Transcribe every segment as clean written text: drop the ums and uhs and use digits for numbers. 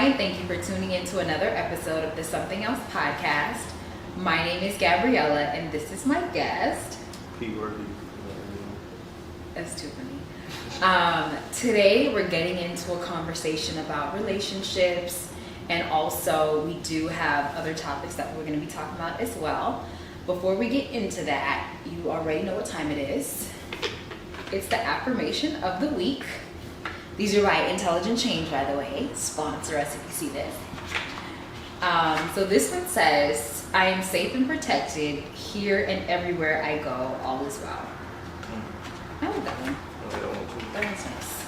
and thank you for tuning in to another episode of the Something Else podcast. My name is Gabriella, and this is my guest. That's too funny. Today, we're getting into a conversation about relationships, and also we do have other topics that we're going to be talking about as well. Before we get into that, you already know what time it is. It's the affirmation of the week. These are by Intelligent Change, by the way. Sponsor us if you see this. So this one says, I am safe and protected. Here and everywhere I go, all is well. I like that one. That one's nice.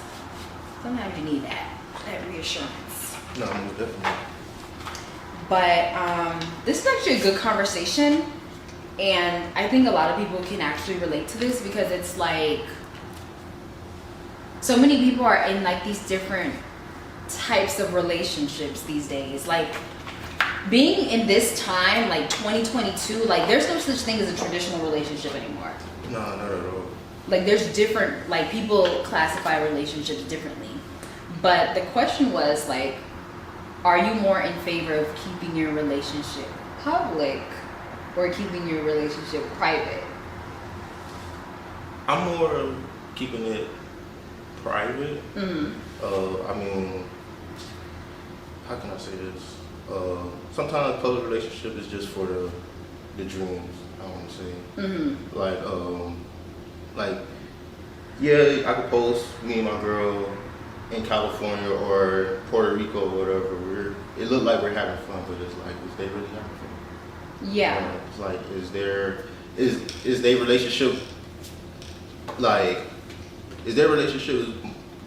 Sometimes you need that reassurance. No, definitely. But this is actually a good conversation. And I think a lot of people can actually relate to this because it's like, so many people are in like these different types of relationships these days. Like being in this time, like 2022, like there's no such thing as a traditional relationship anymore. No, not at all. Like there's different, like people classify relationships differently. But the question was like, are you more in favor of keeping your relationship public or keeping your relationship private? I'm more keeping it private. I mean, how can I say this? Sometimes public relationship is just for the dreams, I want to say. Like, yeah, I could post me and my girl in California or Puerto Rico or whatever. It looked like we're having fun, but it's like, is they really having fun? Yeah. It's like, is their relationship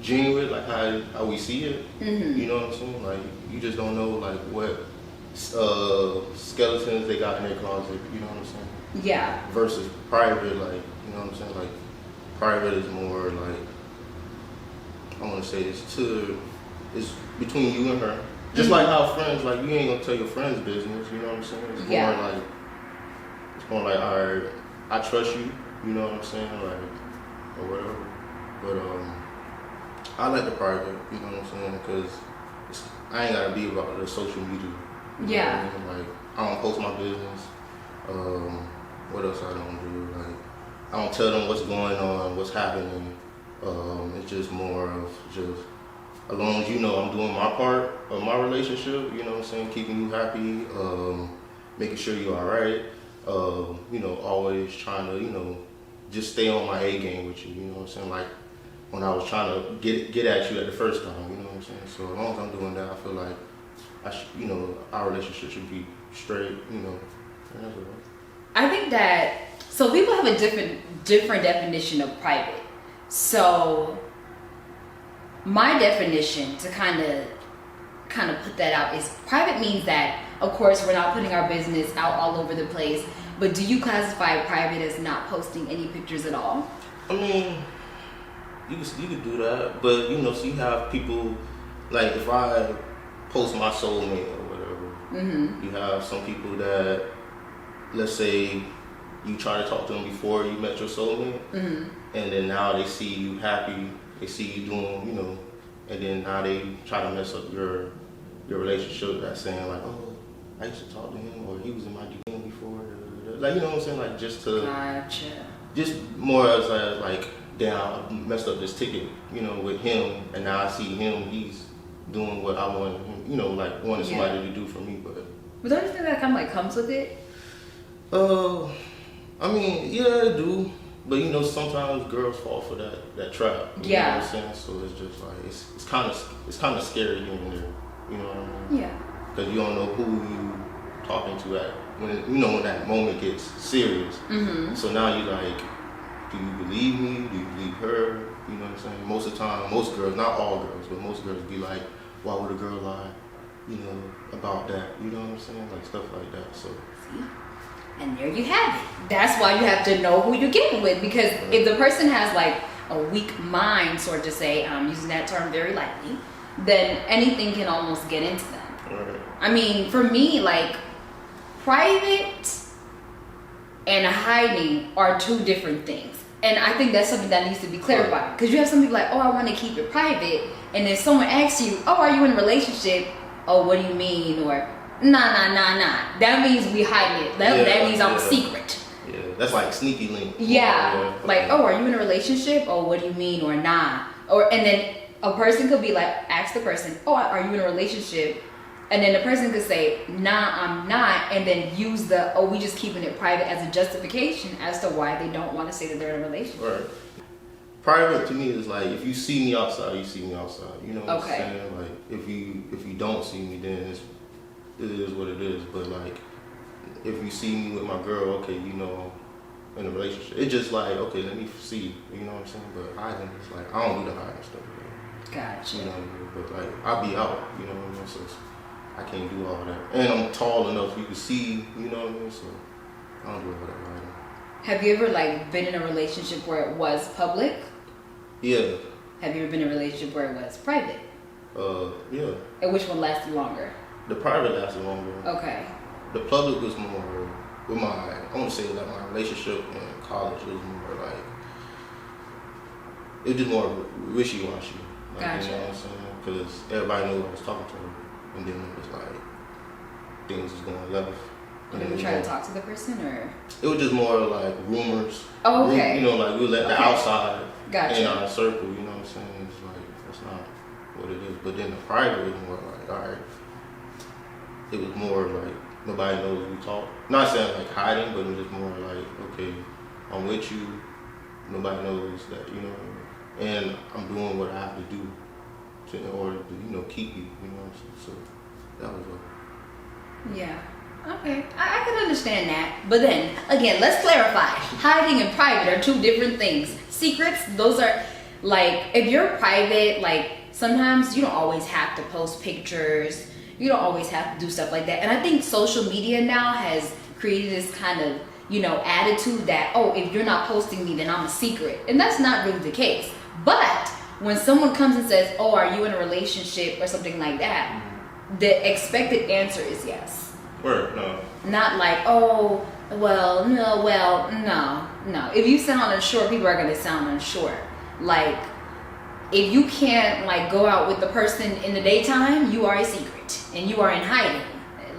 genuine, like how we see it? You know what I'm saying? Like, you just don't know like what skeletons they got in their closet. You know what I'm saying? Yeah. Versus private, like, you know what I'm saying? Like, private is more like, I want to say it's between you and her. Just like how friends, like, you ain't gonna tell your friends business. You know what I'm saying? It's more like, all right, I trust you. You know what I'm saying? Like, or whatever. But I like the private. You know what I'm saying? Because I ain't gotta be about the social media. Yeah. What I mean? Like, I don't post my business. What else I don't do? Like, I don't tell them what's going on, what's happening. It's just more of just, as long as you know I'm doing my part of my relationship, you know what I'm saying, keeping you happy, making sure you're all right, you know, always trying to, you know, just stay on my A game with you, you know what I'm saying, like when I was trying to get at you at the first time, you know what I'm saying, so as long as I'm doing that, I feel like, you know, our relationship should be straight, you know, and that's all. I think that, so people have a different definition of private. So my definition to kind of put that out is private means that, of course, we're not putting our business out all over the place, but do you classify private as not posting any pictures at all? I mean, you could do that, but you know, so you have people, like if I post my soulmate or whatever, you have some people that, let's say you try to talk to them before you met your soulmate, and then now they see you happy, they see you doing, you know, and then now they try to mess up your relationship by saying like, oh, I used to talk to him, or he was in my DM before, like, you know what I'm saying, like just to, Gotcha. just more as like, damn, I messed up this ticket, you know, with him, and now I see him, he's doing what I wanted him, you know, like wanted somebody to do for me, but don't you think that kind of like comes with it? I mean, yeah, I do. But you know, sometimes girls fall for that trap. You know what I'm saying? So it's just like it's kind of scary here and there. You know what I mean? Yeah. Because you don't know who you talking to at when that moment gets serious. So now you like, do you believe me? Do you believe her? You know what I'm saying? Most of the time, most girls, not all girls, but most girls be like, why would a girl lie? You know, about that. You know what I'm saying? Like stuff like that. So. See? And there you have it. That's why you have to know who you're getting with, because if the person has like a weak mind, sort of say, I'm using that term very lightly, then anything can almost get into them. Right. I mean, for me, like private and hiding are two different things. And I think that's something that needs to be clarified. Because you have some people like, oh, I want to keep it private. And then someone asks you, oh, are you in a relationship? oh, what do you mean? Or, nah. That means we hiding it. That means I'm a secret. Yeah, that's like sneaky link. Yeah, like, oh, are you in a relationship? Oh, what do you mean? Or nah. And then a person could be like, ask the person, oh, are you in a relationship? And then the person could say, nah, I'm not, and then use the, oh, we just keeping it private as a justification as to why they don't want to say that they're in a relationship. Right. Private to me is like, if you see me outside, you see me outside. You know what I'm saying? Like, if you don't see me, then it is what it is. But like, if you see me with my girl, okay, you know, in a relationship, it's just like, okay, let me see. You know what I'm saying? But hiding is like, I don't do the hiding stuff. Gotcha. You know what I mean? But like, I'll be out. You know what I mean? So I can't do all that. And I'm tall enough you can see. You know what I mean? So I don't do all that hiding. Have you ever like been in a relationship where it was public? Yeah. Have you ever been in a relationship where it was private? Yeah. And which one lasted longer? The private lasted longer. Okay. The public was more with I want to say like my relationship in college was more like, it was just more wishy-washy. Like, Gotcha. You know what I'm saying? Because everybody knew I was talking to her. And then it was like, things was going left. Did you try to talk to the person or? It was just more like rumors. Oh, okay. You know, like we let the outside Gotcha. in our circle, you know what I'm saying? It's like, that's not what it is. But then the private was more like, all right. It was more like, nobody knows we talk. Not saying like hiding, but it was just more like, okay, I'm with you. Nobody knows that, you know. And I'm doing what I have to do in order to, you know, keep you, you know what I'm saying? So that was what. Yeah. Okay. I can understand that. But then, again, let's clarify. Hiding and private are two different things. Secrets, those are, like, if you're private, like, sometimes you don't always have to post pictures. You don't always have to do stuff like that. And I think social media now has created this kind of, you know, attitude that, oh, if you're not posting me, then I'm a secret. And that's not really the case. But when someone comes and says, oh, are you in a relationship or something like that, the expected answer is yes. Word, no. Not like, oh, no. If you sound unsure, people are going to sound unsure. Like, if you can't, like, go out with the person in the daytime, you are a secret. And you are in hiding.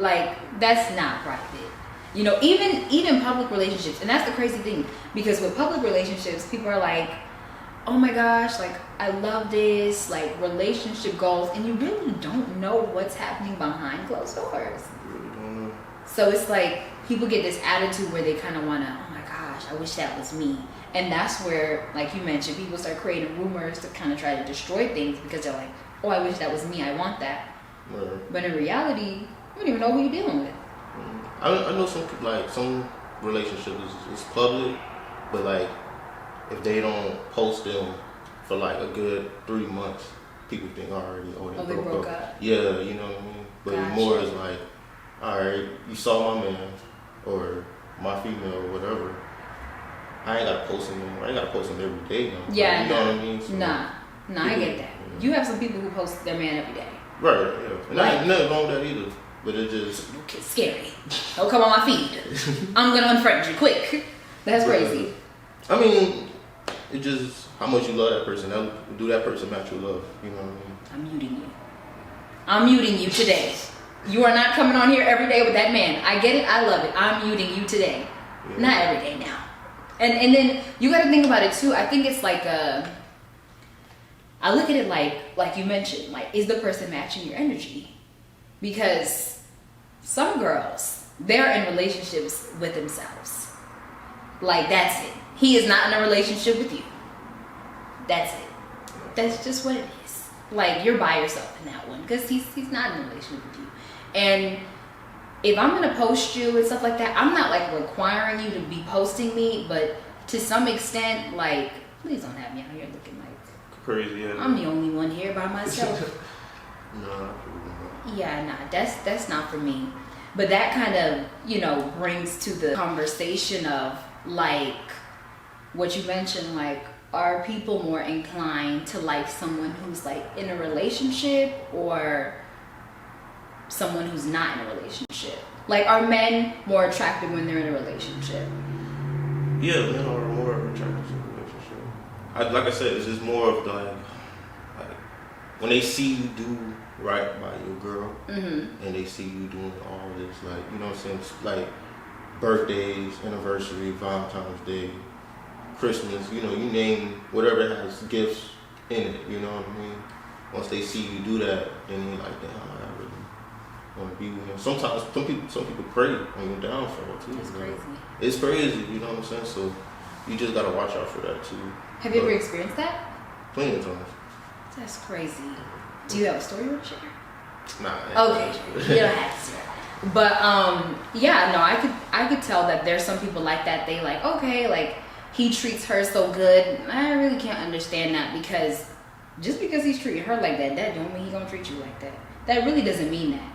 Like, that's not private. You know, even public relationships. And that's the crazy thing. Because with public relationships, people are like, oh my gosh, like, I love this, like, relationship goals. And you really don't know what's happening behind closed doors. So it's like people get this attitude where they kind of want to, oh my gosh, I wish that was me. And that's where, like you mentioned, people start creating rumors to kind of try to destroy things because they're like, oh, I wish that was me. I want that. Right. But in reality, you don't even know who you're dealing with. I know some relationships is public, but like if they don't post them for like a good 3 months, people think already, they broke up. Yeah, you know what I mean? But gotcha. More is like, all right, you saw my man or my female or whatever. I ain't gotta post him anymore. I ain't gotta post him every day now. Yeah, you know what I mean? So nah, I get that. Yeah. You have some people who post their man every day. Right, yeah. And I ain't nothing wrong with that either. But it just it's scary. Don't come on my feed. I'm gonna unfriend you quick. That's crazy. I mean, it just how much you love that person. Do that person match your love? You know what I mean? I'm muting you today. You are not coming on here every day with that man. I get it. I love it. I'm muting you today. Yeah. Not every day now. And then you got to think about it too. I think it's like I look at it like you mentioned, like, is the person matching your energy? Because some girls, they're in relationships with themselves. Like, that's it. He is not in a relationship with you. That's it. That's just what it is. Like, you're by yourself in that one because he's not in a relationship with you. And if I'm gonna post you and stuff like that, I'm not like requiring you to be posting me, but to some extent, like, please don't have me out here looking like crazy. Yeah, I'm the only one here by myself. No. Yeah, nah, that's not for me. But that kind of, you know, brings to the conversation of like what you mentioned, like, are people more inclined to like someone who's like in a relationship or someone who's not in a relationship? Like, are men more attractive when they're in a relationship? Yeah, men are more attractive in a relationship. Like I said, it's just more of like when they see you do right by your girl, Mm-hmm. and they see you doing all this, like, you know what I'm saying, like birthdays, anniversary, Valentine's Day, Christmas, you know, you name whatever has gifts in it, you know what I mean? Once they see you do that, then you're like, damn, I really want to be with him. Sometimes some people pray on your downfall too. That's crazy. It's crazy, you know what I'm saying? So you just gotta watch out for that too. Have you ever experienced that? Plenty of times. That's crazy. Do you have a story you want to share? Nah. Okay, you don't have to. But yeah, no, I could tell that there's some people like that. They like, okay, like he treats her so good. I really can't understand that, because just because he's treating her like that don't mean he's gonna treat you like that. That really doesn't mean that.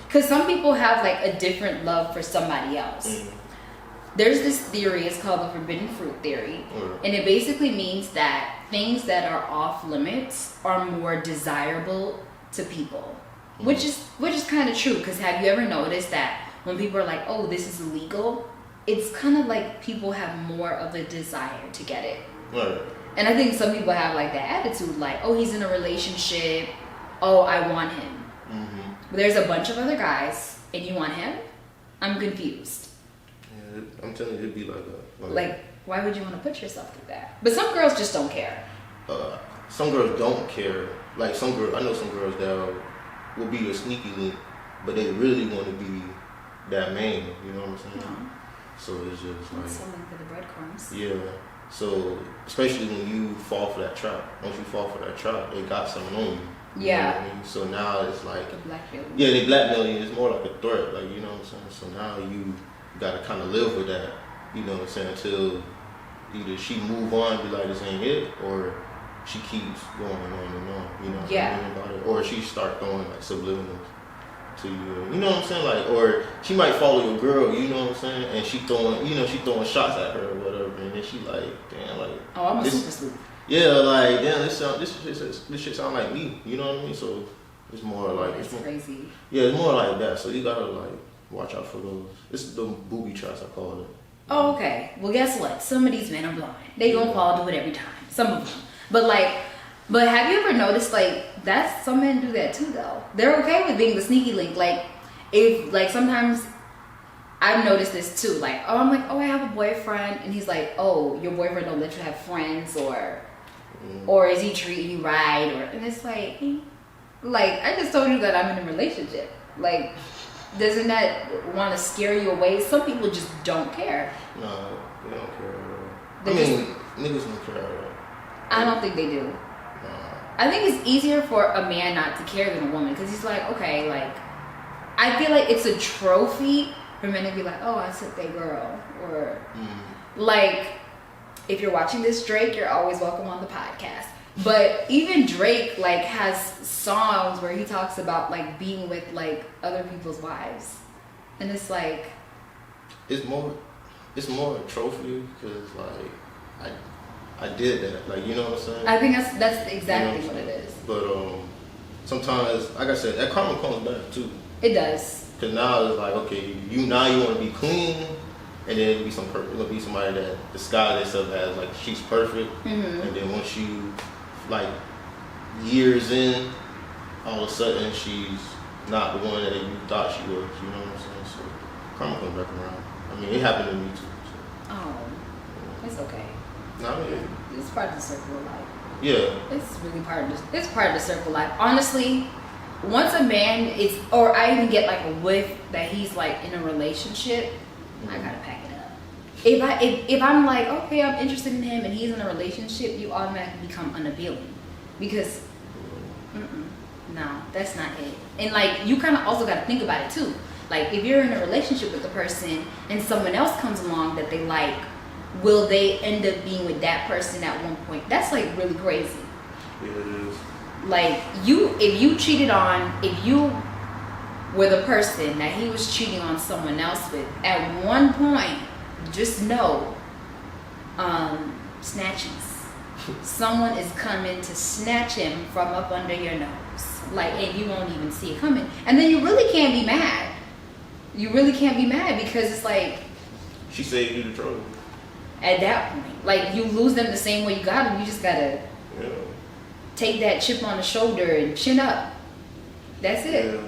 Because some people have like a different love for somebody else. Mm-hmm. There's this theory, it's called the forbidden fruit theory. Mm-hmm. And it basically means that things that are off limits are more desirable to people. Mm-hmm. Which is kind of true, because have you ever noticed that when people are like, oh, this is illegal, it's kind of like people have more of a desire to get it. Right. And I think some people have like that attitude, like, oh, he's in a relationship, oh, I want him. Mm-hmm. But there's a bunch of other guys, and you want him? I'm confused. Yeah, I'm telling you, it'd be like, why would you want to put yourself through that? But some girls just don't care. Some girls don't care. Like I know some girls that will be a sneaky link, but they really want to be that man. You know what I'm saying? Mm-hmm. So it's just like Someone for the breadcrumbs. yeah. So especially when you fall for that trap. Once you fall for that trap, they got something on you. You Yeah. know what I mean? So now it's like The blackmail. yeah, they blackmail you. It's more like a threat. Like, you know what I'm saying? So now you gotta kind of live with that. You know what I'm saying? Until either she move on, be like, this ain't it, or she keeps going on and on. You know what Yeah. I mean about it? Or she start throwing like subliminals to you. You know what I'm saying? Like, or she might follow your girl. You know what I'm saying? And she throwing shots at her or whatever, and then she like, damn, like, Oh, I'm a this, super sleuth. yeah, like, damn, this shit sound like me. You know what I mean? So it's more like That's crazy. yeah, it's more like that. So you gotta like watch out for those. It's the booby traps, I call it. Oh, okay. Well, guess what? Some of these men are blind. They gonna fall into it every time. Some of them. But have you ever noticed, like, some men do that too, though. They're okay with being the sneaky link. Like, if, like, sometimes I've noticed this too. Like, oh, I have a boyfriend, and he's like, oh, your boyfriend don't let you have friends, or is he treating you right, and it's like, I just told you that I'm in a relationship. Like, doesn't that want to scare you away? Some people just don't care. No, they don't care at all. They Niggas don't care at all. I don't think they do. Nah. I think it's easier for a man not to care than a woman, because he's like, okay, like, I feel like it's a trophy for men to be like, oh, I took that girl, or like, if you're watching this, Drake, you're always welcome on the podcast. But even Drake, like, has songs where he talks about, like, being with, like, other people's wives, and it's like, it's more a trophy because like I did that, like, you know what I'm saying? I think that's exactly you know what it is. But sometimes, like I said, that karma comes back too. It does. Cause now it's like, okay, you want to be clean, and then it'll be somebody that disguises themselves as like she's perfect, and then once you like years in, all of a sudden she's not the one that you thought she was. You know what I'm saying? So karma comes back around. I mean, it happened to me too. So. Oh, it's okay. No, I mean, It's part of the circle of life. yeah. It's really part of the circle of life. Honestly, once a man is, or I even get like a whiff that he's like in a relationship, I gotta pack it up. If I'm like, okay, I'm interested in him and he's in a relationship, you automatically become unappealing, because no, that's not it. And like, you kind of also got to think about it too. Like, if you're in a relationship with a person and someone else comes along that they like, will they end up being with that person at one point? That's like really crazy. Yeah, it is. Like, if you were the person that he was cheating on someone else with, at one point, just know, snatchies. Someone is coming to snatch him from up under your nose. Like, and you won't even see it coming. And then you really can't be mad. You really can't be mad, because it's like, She saved you the trouble. at that point, like, you lose them the same way you got them. You just gotta Yeah. take that chip on the shoulder and chin up. That's it. Yeah.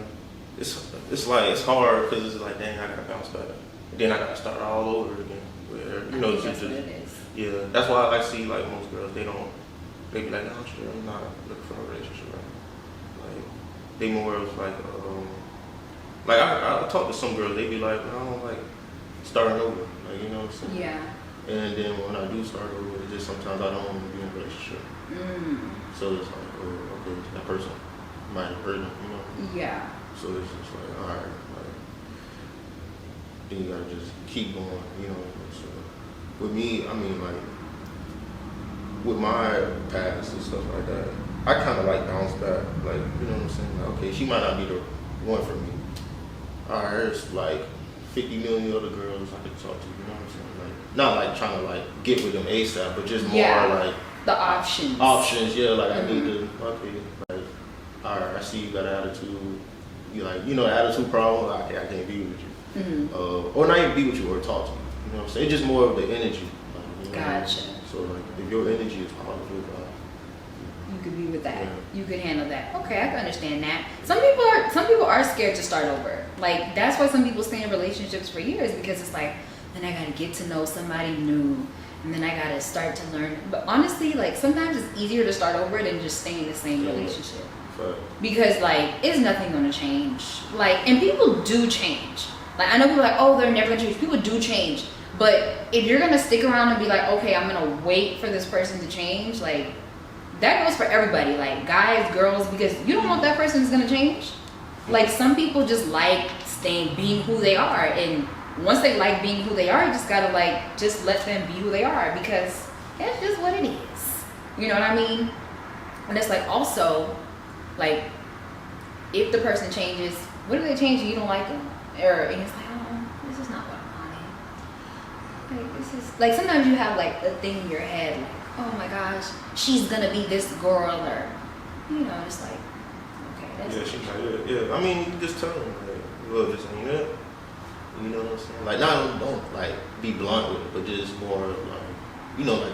It's like it's hard because it's like, dang, I gotta bounce back, and then I gotta start all over again. Where you know, I think that's what it is. yeah. That's why I see like most girls, they be like, no, sure, I'm not looking for a relationship. Right? Like they more of like I talk to some girls, they be like, I don't like starting over, like you know what I'm saying? Yeah. And then when I do start over, it's just sometimes I don't want to be in a relationship. So it's like, oh, okay, that person might have hurt them, you know? Yeah. So it's just like, all right, like, then you gotta just keep going, you know? So with me, I mean, like, with my past and stuff like that, I kind of like bounce back, like, you know what I'm saying? Like, okay, she might not be the one for me. All right, there's like 50 million other girls I could talk to, you know what I'm saying? Like, not like trying to like get with them ASAP, but just more like the options. Options, yeah. Like I need to, okay, like, all right, I see you got an attitude. You like, you know, attitude problem. Okay, I can't be with you, or not even be with you or talk to you. You know what I'm saying? It's just more of the energy. Like, you know Gotcha. So like, if your energy is positive, you could be with that. Yeah. You could handle that. Okay, I can understand that. Some people are scared to start over. Like that's why some people stay in relationships for years because it's like, then I gotta get to know somebody new, and then I gotta start to learn. But honestly, like sometimes it's easier to start over than just stay in the same relationship. Because like it's nothing gonna change. Like, and people do change. Like I know people are like, oh, they're never gonna change. People do change. But if you're gonna stick around and be like, okay, I'm gonna wait for this person to change, like that goes for everybody, like guys, girls, because you don't know if that person is gonna change. Like some people just like being who they are, and once they like being who they are, you just gotta like just let them be who they are because that's just what it is. You know what I mean? And it's like also, like if the person changes, what if they change and you don't like them, and it's like, oh, this is not what I wanted. Like this is like sometimes you have like a thing in your head, like, oh my gosh, she's gonna be this girl, or you know, it's like, okay, that's yeah. I mean, you can just tell them, like, well, this ain't it. You know what I'm saying? Like, don't like be blunt with it, but just more like, you know, like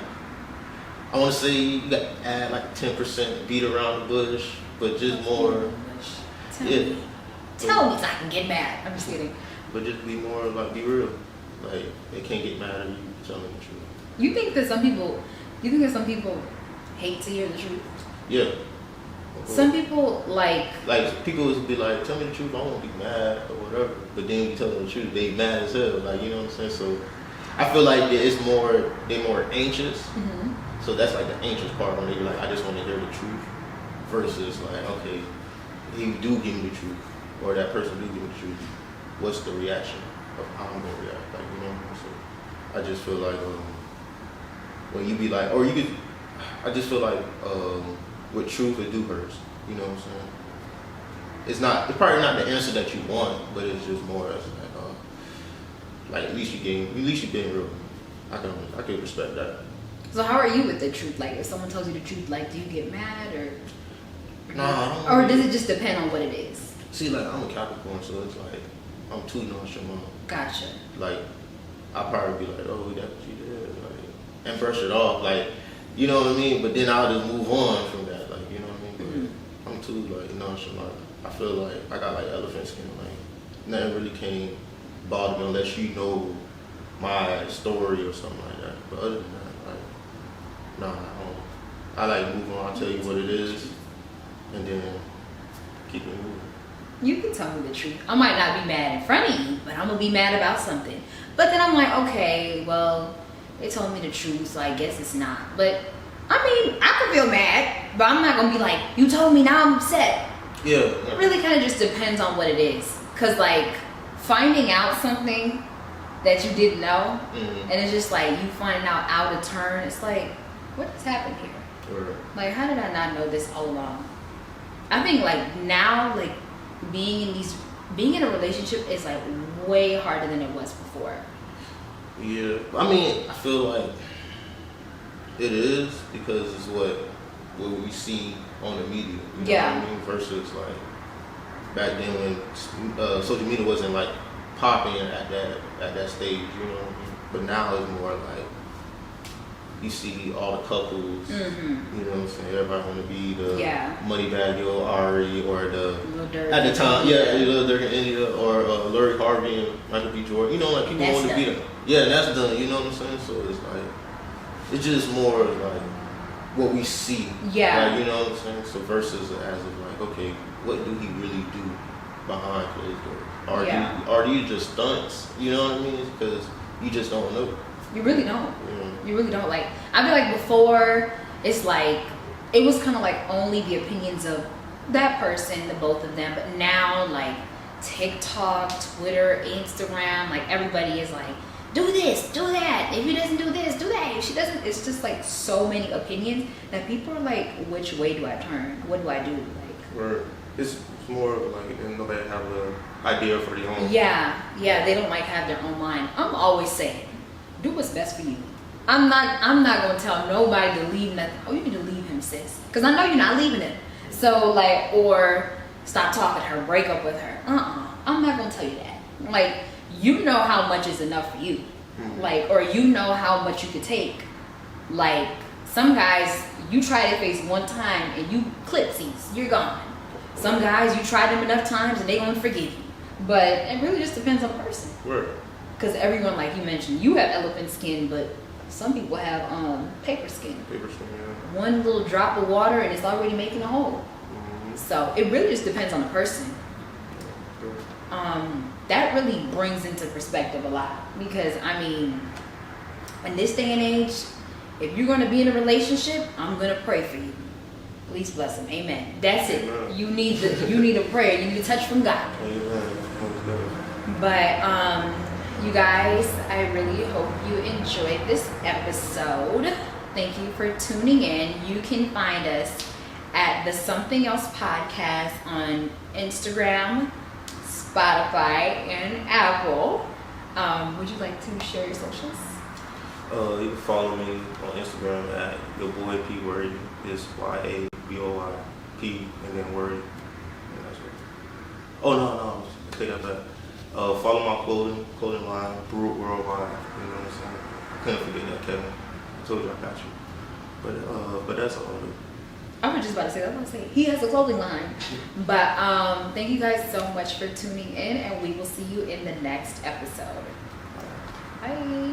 I want to say you got to add like 10% beat around the bush, but just more. Tell me so I can get mad. I'm just kidding. But just be more like be real. Like they can't get mad at you telling the truth. You think that some people hate to hear the truth? Yeah. Some people like people would be like, tell me the truth, I won't be mad or whatever. But then you tell them the truth, they mad as hell. Like, you know what I'm saying? So I feel like they're more anxious. So that's like the anxious part when they're like, I just want to hear the truth. Versus like, okay, you do give me the truth, or that person do give me the truth. What's the reaction of how I'm gonna react? Like, you know. So I just feel like when you be like, or you could, I just feel like with truth it do hurts. You know what I'm saying? It's probably not the answer that you want, but it's just more as like at least you being real. I can respect that. So how are you with the truth? Like if someone tells you the truth, like do you get mad or? No, I don't. Or does it just depend on what it is? See, like I'm a Capricorn, so it's like I'm too nonchalant. Gotcha. Like I'll probably be like, oh, that's what you did, like, and brush it off, like, you know what I mean. But then I'll just move on from that, like, you know what I mean. But I'm too like nonchalant. I feel like I got like elephant skin, like nothing really can bother me unless you know my story or something like that. But other than that, like, nah, I don't. I like move on. I'll tell you what it is, and then keep it moving. You can tell me the truth. I might not be mad in front of you, but I'm gonna be mad about something. But then I'm like, okay, well, they told me the truth, so I guess it's not. But I mean, I could feel mad, but I'm not gonna be like, you told me, now I'm upset. Yeah. It really kind of just depends on what it is. Cause like finding out something that you didn't know, and it's just like you finding out of turn. It's like, what has happened here? Right. Like, how did I not know this all along? I think like now, like being in a relationship is like way harder than it was before. Yeah, I mean, I feel like it is because it's what we see on the media. You know what I mean? Versus like back then when social media wasn't like popping at that stage. You know what I mean? But now it's more like you see all the couples. Mm-hmm. You know what I'm saying? Everybody want to be the Yeah. Moneybagg Yo, Ari, or the Lil Durk. at the time, Lil Durk and India, or Larry Harvey and Michael B. Jordan. You know, like people want to be them. Yeah, and that's done. You know what I'm saying? So it's like it's just more like what we see. Yeah. Like, you know what I'm saying? So versus as of like, okay, what do he really do behind closed doors? Or do you just stunts? You know what I mean? Because you just don't know. You really don't. Yeah. You really don't. Like, I feel like before, it's like, it was kind of like only the opinions of that person, the both of them. But now, like, TikTok, Twitter, Instagram, like, everybody is like, do this, do that. If he doesn't do this, do that. If she doesn't, it's just like so many opinions that people are like, which way do I turn? What do I do? Like, or it's more like nobody have an idea for their own. Yeah, they don't like have their own mind. I'm always saying, do what's best for you. I'm not gonna tell nobody to leave nothing. Oh, you need to leave him, sis, because I know you're not leaving him. So like, or stop talking to her, break up with her. I'm not gonna tell you that. Like, you know how much is enough for you. Like, or you know how much you could take. Like, some guys, you try their face one time and you clipsies, you're gone. Some guys, you try them enough times and they gonna forgive you. But it really just depends on the person. Word. Because everyone, like you mentioned, you have elephant skin, but some people have paper skin. Paper skin, yeah. One little drop of water and it's already making a hole. Mm-hmm. So it really just depends on the person. That really brings into perspective a lot. Because, I mean, in this day and age, if you're going to be in a relationship, I'm going to pray for you. Please bless him. Amen. That's it. Amen. You need a prayer. You need a touch from God. Amen. But you guys, I really hope you enjoyed this episode. Thank you for tuning in. You can find us at the Something Else Podcast on Instagram, Spotify, and Apple. Would you like to share your socials? You can follow me on Instagram at your boy P Worthy. It's YABOYP and then Worthy. And that's it. Oh no, I take that back. Follow my clothing line, Brew Worldwide. You know what I'm saying? Couldn't forget that, Kevin. I told you I got you. But that's all. I was just about to say that. I was going to say he has a clothing line. But thank you guys so much for tuning in, and we will see you in the next episode. Bye.